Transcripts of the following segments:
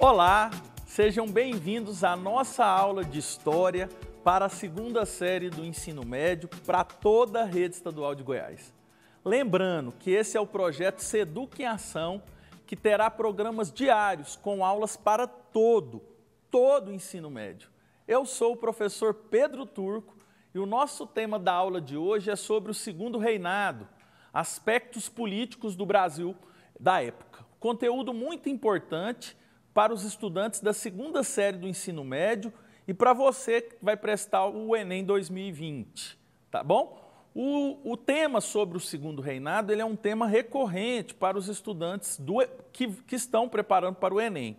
Olá, sejam bem-vindos à nossa aula de História para a segunda série do ensino médio para toda a rede estadual de Goiás. Lembrando que esse é o projeto Seduc em Ação, que terá programas diários com aulas para todo o ensino médio. Eu sou o professor Pedro Turco e o nosso tema da aula de hoje é sobre o Segundo Reinado, aspectos políticos do Brasil da época. Conteúdo muito importante para os estudantes da segunda série do ensino médio e para você que vai prestar o Enem 2020, tá bom? O tema sobre o Segundo Reinado ele é um tema recorrente para os estudantes que estão preparando para o Enem.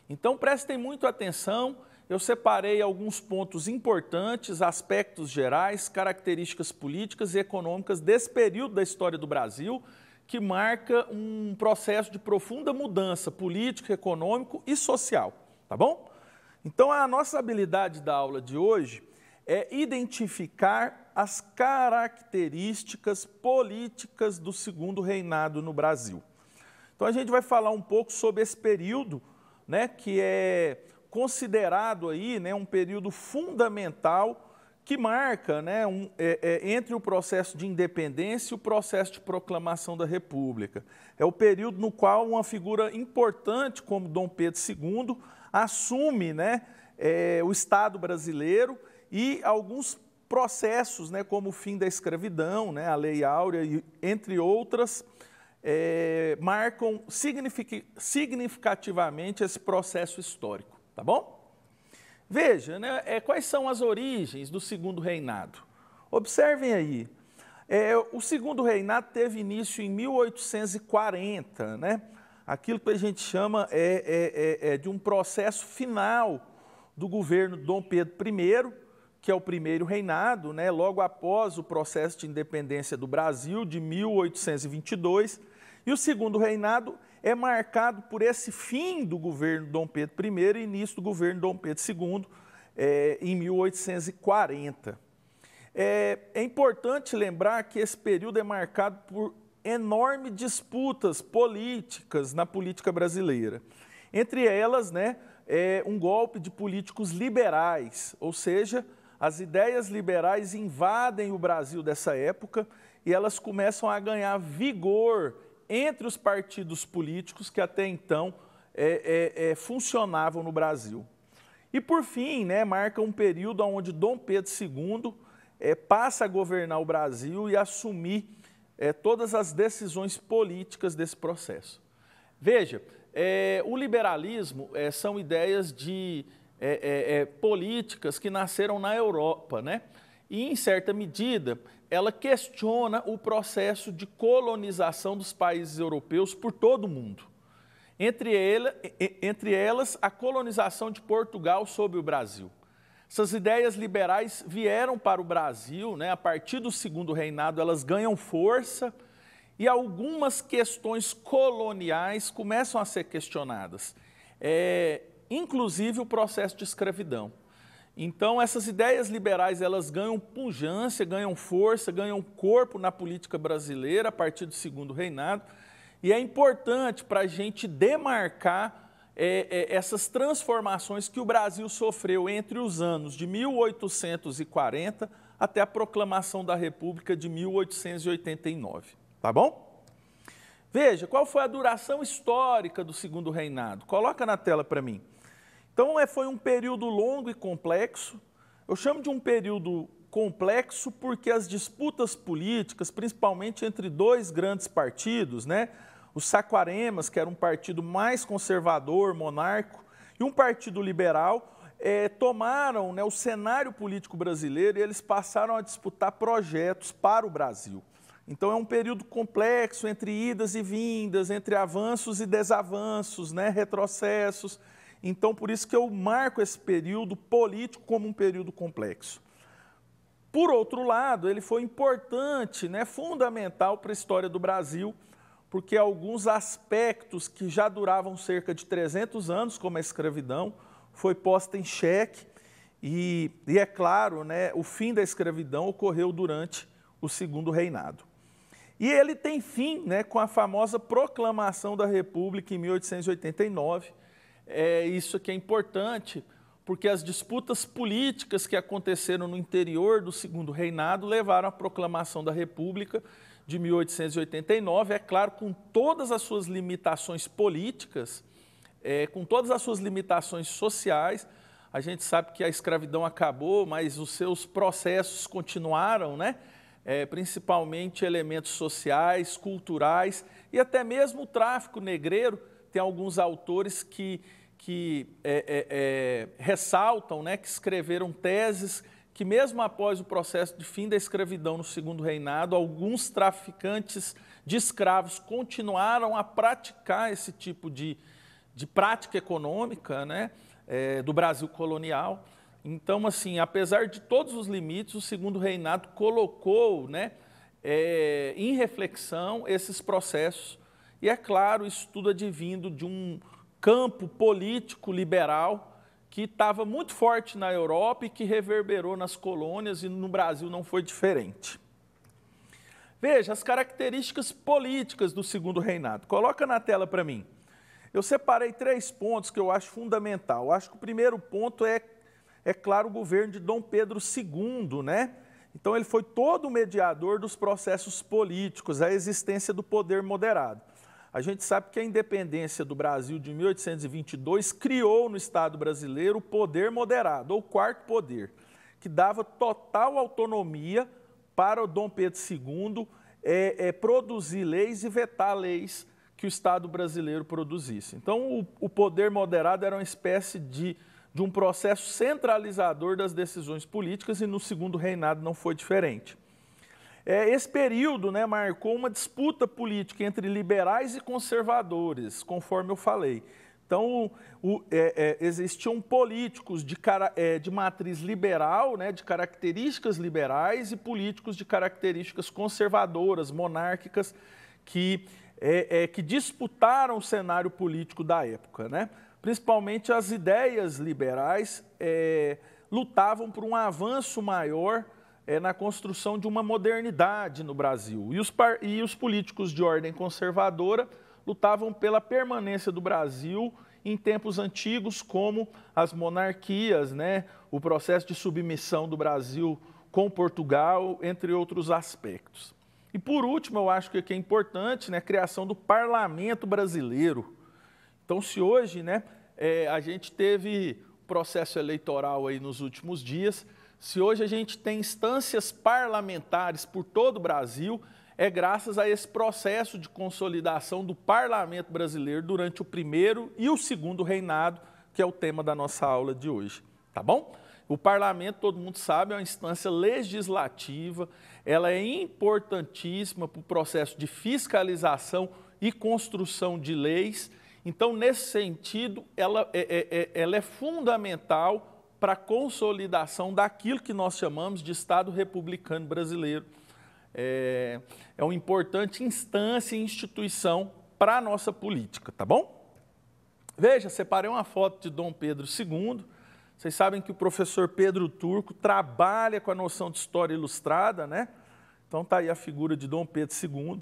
Então prestem muito atenção, eu separei alguns pontos importantes, aspectos gerais, características políticas e econômicas desse período da história do Brasil, que marca um processo de profunda mudança político, econômico e social, tá bom? Então, a nossa habilidade da aula de hoje é identificar as características políticas do Segundo Reinado no Brasil. Então, a gente vai falar um pouco sobre esse período, né, que é considerado aí, né, um período fundamental que marca, né, entre o processo de independência e o processo de proclamação da República. É o período no qual uma figura importante como Dom Pedro II assume, né, o Estado brasileiro e alguns processos, né, como o fim da escravidão, né, a Lei Áurea, e, entre outras, marcam significativamente esse processo histórico, tá bom? Veja, né, quais são as origens do Segundo Reinado. Observem aí, o Segundo Reinado teve início em 1840, né? Aquilo que a gente chama de um processo final do governo Dom Pedro I, que é o primeiro reinado, né? Logo após o processo de independência do Brasil, de 1822, e o Segundo Reinado é marcado por esse fim do governo Dom Pedro I e início do governo Dom Pedro II, em 1840. É importante lembrar que esse período é marcado por enormes disputas políticas na política brasileira. Entre elas, né, um golpe de políticos liberais, ou seja, as ideias liberais invadem o Brasil dessa época e elas começam a ganhar vigor entre os partidos políticos que até então funcionavam no Brasil. E, por fim, né, marca um período onde Dom Pedro II passa a governar o Brasil e assumir todas as decisões políticas desse processo. Veja, o liberalismo são ideias políticas que nasceram na Europa, né? E, em certa medida, ela questiona o processo de colonização dos países europeus por todo o mundo. Entre elas, a colonização de Portugal sobre o Brasil. Essas ideias liberais vieram para o Brasil, né, a partir do Segundo Reinado, elas ganham força e algumas questões coloniais começam a ser questionadas, inclusive o processo de escravidão. Então, essas ideias liberais, elas ganham pujança, ganham força, ganham corpo na política brasileira a partir do Segundo Reinado, e é importante para a gente demarcar essas transformações que o Brasil sofreu entre os anos de 1840 até a proclamação da República de 1889, tá bom? Veja, qual foi a duração histórica do Segundo Reinado? Coloca na tela para mim. Então, foi um período longo e complexo. Eu chamo de um período complexo porque as disputas políticas, principalmente entre dois grandes partidos, né? Os Saquaremas, que era um partido mais conservador, monárquico, e um partido liberal, tomaram, né, o cenário político brasileiro e eles passaram a disputar projetos para o Brasil. Então, é um período complexo entre idas e vindas, entre avanços e desavanços, né, retrocessos. Então, por isso que eu marco esse período político como um período complexo. Por outro lado, ele foi importante, né, fundamental para a história do Brasil, porque alguns aspectos que já duravam cerca de 300 anos, como a escravidão, foi posta em xeque e é claro, né, o fim da escravidão ocorreu durante o Segundo Reinado. E ele tem fim, né, com a famosa proclamação da República em 1889, isso aqui é importante, porque as disputas políticas que aconteceram no interior do Segundo Reinado levaram à proclamação da República de 1889, é claro, com todas as suas limitações políticas, com todas as suas limitações sociais. A gente sabe que a escravidão acabou, mas os seus processos continuaram, né? Principalmente elementos sociais, culturais e até mesmo o tráfico negreiro. Tem alguns autores que ressaltam, né, que escreveram teses que mesmo após o processo de fim da escravidão no Segundo Reinado, alguns traficantes de escravos continuaram a praticar esse tipo de prática econômica, né, do Brasil colonial. Então, assim, apesar de todos os limites, o Segundo Reinado colocou, né, em reflexão esses processos. E é claro, isso tudo advindo de um campo político liberal que estava muito forte na Europa e que reverberou nas colônias, e no Brasil não foi diferente. Veja as características políticas do Segundo Reinado. Coloca na tela para mim. Eu separei 3 pontos que eu acho fundamental. Eu acho que o primeiro ponto é claro, o governo de Dom Pedro II, né? Então, ele foi todo o mediador dos processos políticos, a existência do poder moderado. A gente sabe que a independência do Brasil de 1822 criou no Estado brasileiro o poder moderado, ou o quarto poder, que dava total autonomia para o Dom Pedro II produzir leis e vetar leis que o Estado brasileiro produzisse. Então, o poder moderado era uma espécie de um processo centralizador das decisões políticas, e no Segundo Reinado não foi diferente. Esse período, né, marcou uma disputa política entre liberais e conservadores, conforme eu falei. Então, existiam políticos de matriz liberal, né, de características liberais, e políticos de características conservadoras, monárquicas, que disputaram o cenário político da época, né? Principalmente as ideias liberais lutavam por um avanço maior na construção de uma modernidade no Brasil. E os políticos de ordem conservadora lutavam pela permanência do Brasil em tempos antigos, como as monarquias, né? O processo de submissão do Brasil com Portugal, entre outros aspectos. E por último, eu acho que é importante, né, a criação do parlamento brasileiro. Então, se hoje, né, a gente teve processo eleitoral aí nos últimos dias, se hoje a gente tem instâncias parlamentares por todo o Brasil, é graças a esse processo de consolidação do parlamento brasileiro durante o primeiro e o segundo reinado, que é o tema da nossa aula de hoje, tá bom? O parlamento, todo mundo sabe, é uma instância legislativa, ela é importantíssima para o processo de fiscalização e construção de leis. Então, nesse sentido, ela é fundamental para a consolidação daquilo que nós chamamos de Estado republicano brasileiro. É uma importante instância e instituição para a nossa política, tá bom? Veja, separei uma foto de Dom Pedro II. Vocês sabem que o professor Pedro Turco trabalha com a noção de história ilustrada, né? Então, está aí a figura de Dom Pedro II.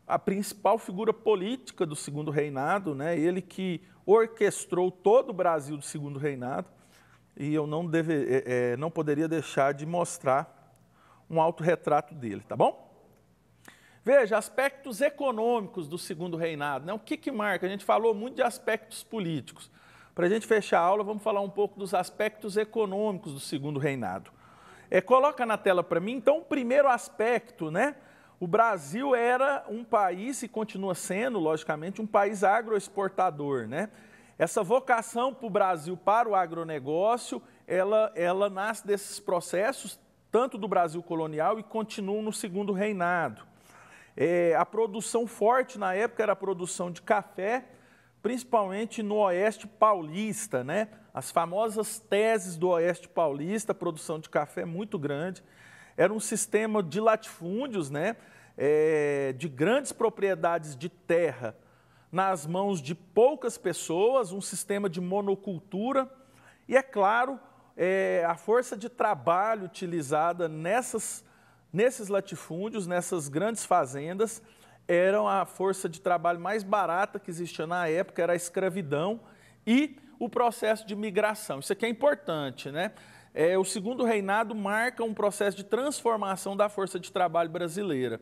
A principal figura política do Segundo Reinado, né? Ele que orquestrou todo o Brasil do Segundo Reinado, e eu não poderia deixar de mostrar um autorretrato dele, tá bom? Veja, aspectos econômicos do Segundo Reinado, né? O que marca? A gente falou muito de aspectos políticos. Para a gente fechar a aula, vamos falar um pouco dos aspectos econômicos do Segundo Reinado. Coloca na tela para mim, então, o primeiro aspecto, né? O Brasil era um país, e continua sendo, logicamente, um país agroexportador, né? Essa vocação para o Brasil, para o agronegócio, ela nasce desses processos, tanto do Brasil colonial, e continua no Segundo Reinado. A produção forte na época era a produção de café, principalmente no Oeste Paulista, né? As famosas teses do Oeste Paulista, a produção de café é muito grande. Era um sistema de latifúndios, né? De grandes propriedades de terra nas mãos de poucas pessoas, um sistema de monocultura. E, é claro, a força de trabalho utilizada nesses latifúndios, nessas grandes fazendas, era a força de trabalho mais barata que existia na época, era a escravidão e o processo de migração. Isso aqui é importante, né? O segundo reinado marca um processo de transformação da força de trabalho brasileira.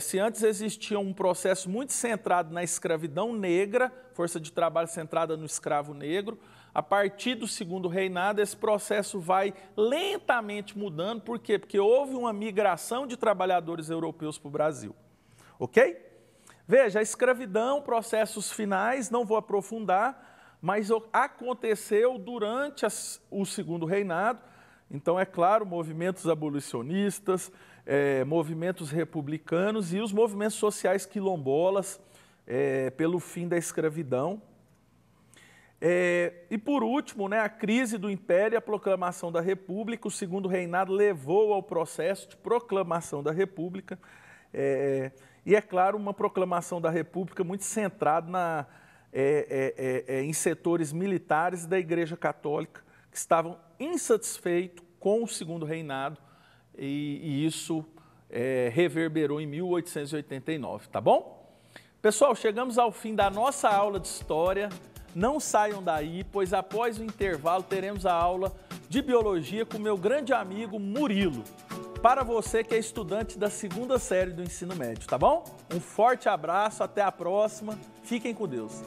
Se antes existia um processo muito centrado na escravidão negra, força de trabalho centrada no escravo negro, a partir do segundo reinado esse processo vai lentamente mudando. Por quê? Porque houve uma migração de trabalhadores europeus para o Brasil. Ok? Veja, a escravidão, processos finais, não vou aprofundar, mas aconteceu durante o segundo reinado. Então, é claro, movimentos abolicionistas, movimentos republicanos e os movimentos sociais quilombolas pelo fim da escravidão. E por último, né, a crise do Império e a proclamação da República. O segundo reinado levou ao processo de proclamação da República. E é claro, uma proclamação da República muito centrada em setores militares da Igreja Católica, que estavam insatisfeitos com o segundo reinado, e isso reverberou em 1889, tá bom? Pessoal, chegamos ao fim da nossa aula de História. Não saiam daí, pois após o intervalo teremos a aula de Biologia com meu grande amigo Murilo, para você que é estudante da segunda série do ensino médio, tá bom? Um forte abraço, até a próxima, fiquem com Deus.